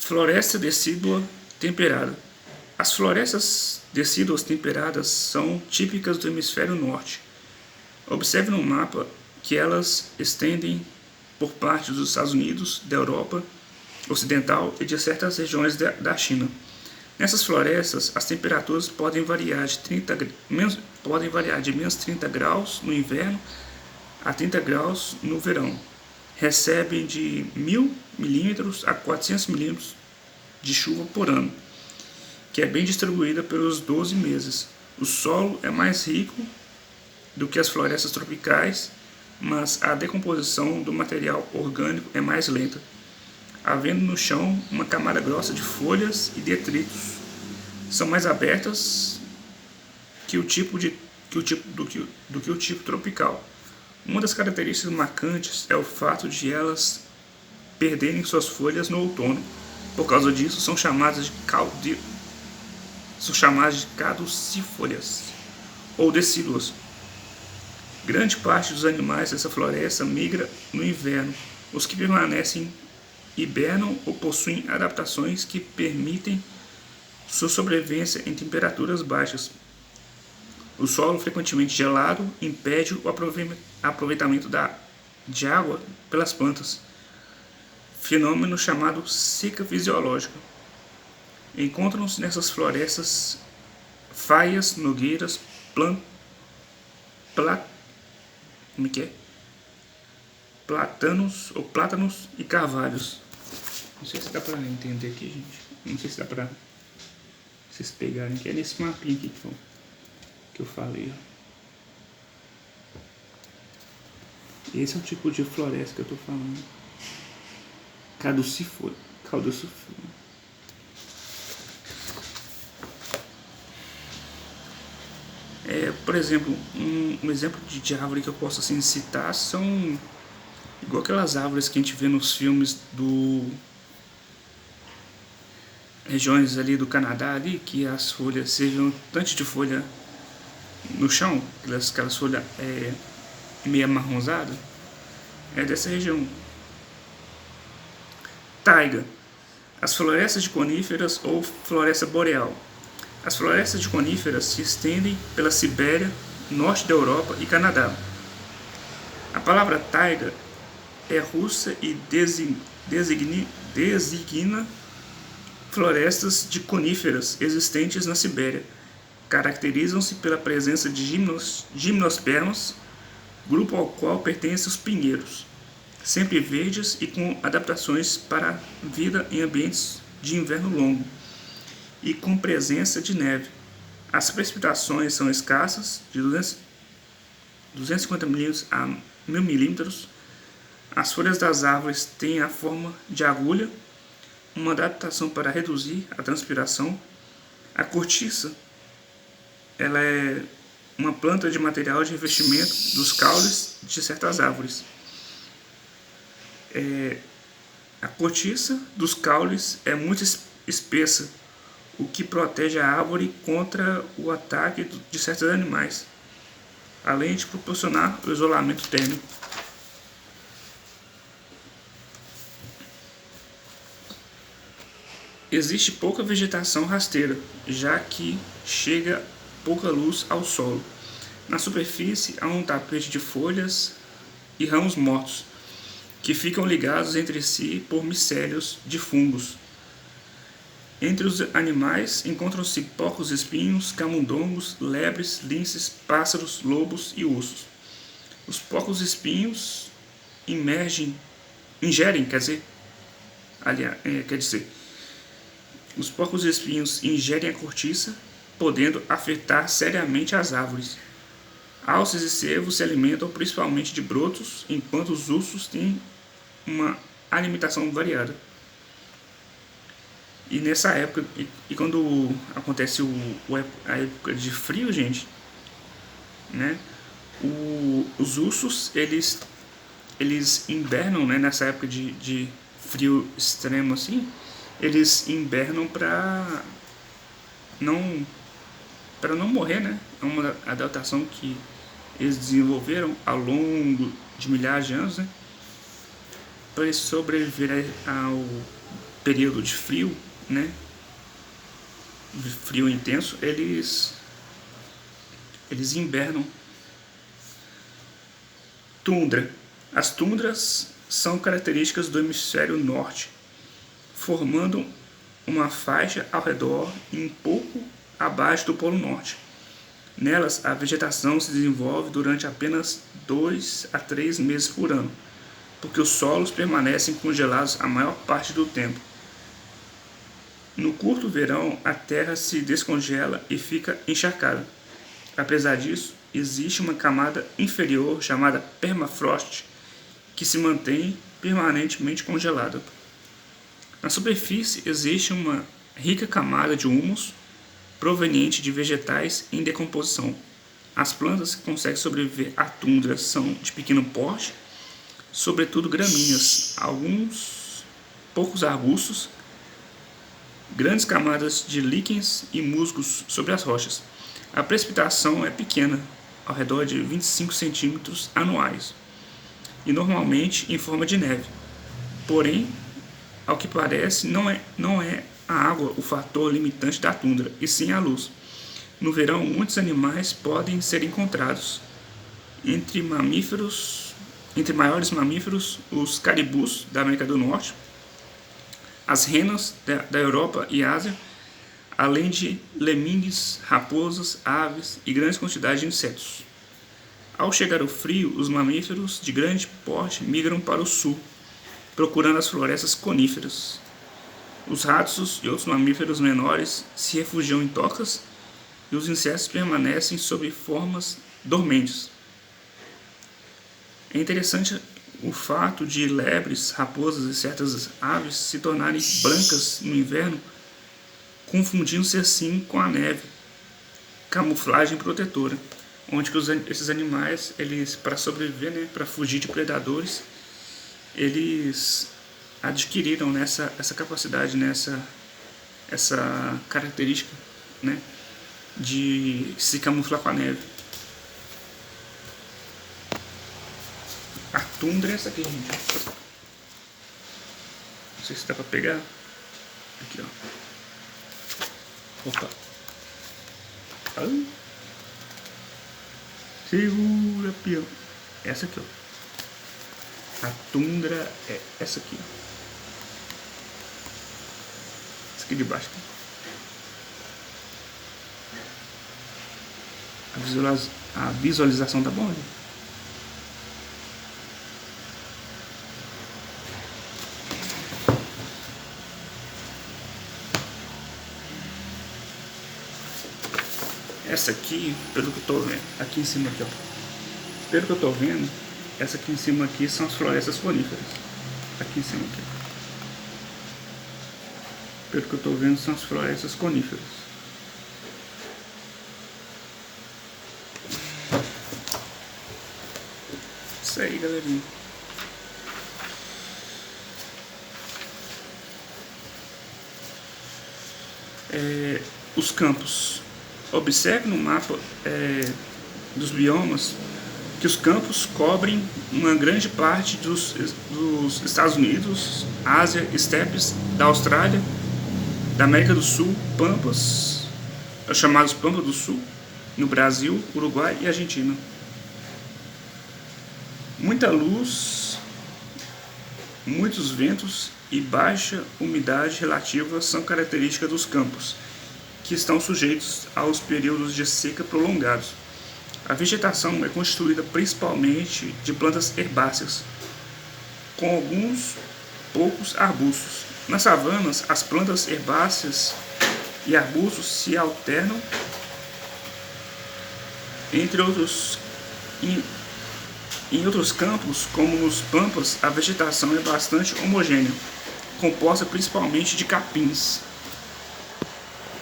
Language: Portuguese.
Floresta decídua temperada. As florestas decíduas temperadas são típicas do hemisfério norte. Observe no mapa que elas estendem por parte dos Estados Unidos, da Europa Ocidental e de certas regiões da China. Nessas florestas, as temperaturas podem variar de menos 30 graus no inverno a 30 graus no verão. Recebem de 1.000 milímetros a 400 milímetros de chuva por ano, que é bem distribuída pelos 12 meses. O solo é mais rico do que as florestas tropicais, mas a decomposição do material orgânico é mais lenta, havendo no chão uma camada grossa de folhas e detritos. São mais abertas do que o tipo tropical. Uma das características marcantes é o fato de elas perderem suas folhas no outono. Por causa disso, são chamadas de caducifólias ou decíduas. Grande parte dos animais dessa floresta migra no inverno. Os que permanecem hibernam ou possuem adaptações que permitem sua sobrevivência em temperaturas baixas. O solo frequentemente gelado impede o aproveitamento de água pelas plantas, fenômeno chamado seca fisiológica. Encontram-se nessas florestas faias, nogueiras, plátanos e carvalhos. Não sei se dá pra entender aqui, gente. Não sei se dá pra vocês pegarem aqui. É nesse mapinha aqui que eu falei. Esse é o tipo de floresta que eu tô falando. Caducifólia. Por exemplo, um exemplo de árvore que eu posso assim citar são igual aquelas árvores que a gente vê nos filmes regiões ali do Canadá ali, que as folhas sejam tanto de folha no chão, aquelas folhas meio amarronzada, é dessa região. Taiga. As florestas de coníferas ou floresta boreal. As florestas de coníferas se estendem pela Sibéria, norte da Europa e Canadá. A palavra taiga é russa e designa florestas de coníferas existentes na Sibéria. Caracterizam-se pela presença de gimnospermas, grupo ao qual pertencem os pinheiros, sempre verdes e com adaptações para a vida em ambientes de inverno longo e com presença de neve. As precipitações são escassas, de 250 milímetros a 1.000 milímetros. As folhas das árvores têm a forma de agulha, uma adaptação para reduzir a transpiração. A cortiça, ela é uma planta de material de revestimento dos caules de certas árvores. A cortiça dos caules é muito espessa, o que protege a árvore contra o ataque de certos animais, além de proporcionar o isolamento térmico. Existe pouca vegetação rasteira, já que chega pouca luz ao solo. Na superfície há um tapete de folhas e ramos mortos, que ficam ligados entre si por micélios de fungos. Entre os animais encontram-se porcos espinhos, camundongos, lebres, linces, pássaros, lobos e ursos. Os porcos espinhos os porcos espinhos ingerem a cortiça, podendo afetar seriamente as árvores. Alces e cervos se alimentam principalmente de brotos, enquanto os ursos têm uma alimentação variada. E nessa época, quando acontece a época de frio, gente, né, os ursos, eles hibernam, né, nessa época de frio extremo assim, eles hibernam para não morrer, né? É uma adaptação que eles desenvolveram ao longo de milhares de anos, né? Para eles sobreviverem período de frio, né, de frio intenso, eles invernam. Tundra. As tundras são características do hemisfério norte, formando uma faixa ao redor e um pouco abaixo do Polo Norte. Nelas, a vegetação se desenvolve durante apenas 2 a 3 meses por ano, porque os solos permanecem congelados a maior parte do tempo. No curto verão, a terra se descongela e fica encharcada. Apesar disso, existe uma camada inferior chamada permafrost que se mantém permanentemente congelada. Na superfície existe uma rica camada de humus proveniente de vegetais em decomposição. As plantas que conseguem sobreviver à tundra são de pequeno porte, sobretudo gramíneas, alguns poucos arbustos, grandes camadas de líquens e musgos sobre as rochas. A precipitação é pequena, ao redor de 25 centímetros anuais, e normalmente em forma de neve. Porém, ao que parece, não é a água o fator limitante da tundra, e sim a luz. No verão, muitos animais podem ser encontrados. Entre maiores mamíferos, os caribus da América do Norte, as renas da Europa e Ásia, além de lemmings, raposas, aves e grandes quantidades de insetos. Ao chegar o frio, os mamíferos de grande porte migram para o sul, procurando as florestas coníferas. Os ratos e outros mamíferos menores se refugiam em tocas e os insetos permanecem sob formas dormentes. É interessante o fato de lebres, raposas e certas aves se tornarem brancas no inverno, confundindo-se assim com a neve, camuflagem protetora, onde que esses animais, eles, para sobreviver, né, para fugir de predadores, eles adquiriram essa capacidade, essa característica, né, de se camuflar com a neve. A tundra é essa aqui, gente. Não sei se dá pra pegar. Aqui, ó. Opa. Segura, peão. Essa aqui, ó. A tundra é essa aqui, ó. Essa aqui de baixo. A visualização tá bom, gente? Essa aqui, pelo que eu tô vendo, aqui em cima aqui, ó. Pelo que eu tô vendo, essa aqui em cima aqui são as florestas coníferas. Aqui em cima aqui. Pelo que eu tô vendo, são as florestas coníferas. Isso aí, galerinha. Os campos. Observe no mapa dos biomas que os campos cobrem uma grande parte dos Estados Unidos, Ásia, estepes da Austrália, da América do Sul, pampas, chamados Pampas do Sul, no Brasil, Uruguai e Argentina. Muita luz, muitos ventos e baixa umidade relativa são características dos campos, que estão sujeitos aos períodos de seca prolongados. A vegetação é constituída principalmente de plantas herbáceas, com alguns poucos arbustos. Nas savanas, as plantas herbáceas e arbustos se alternam, entre outros. Em outros campos, como nos pampas, a vegetação é bastante homogênea, composta principalmente de capins.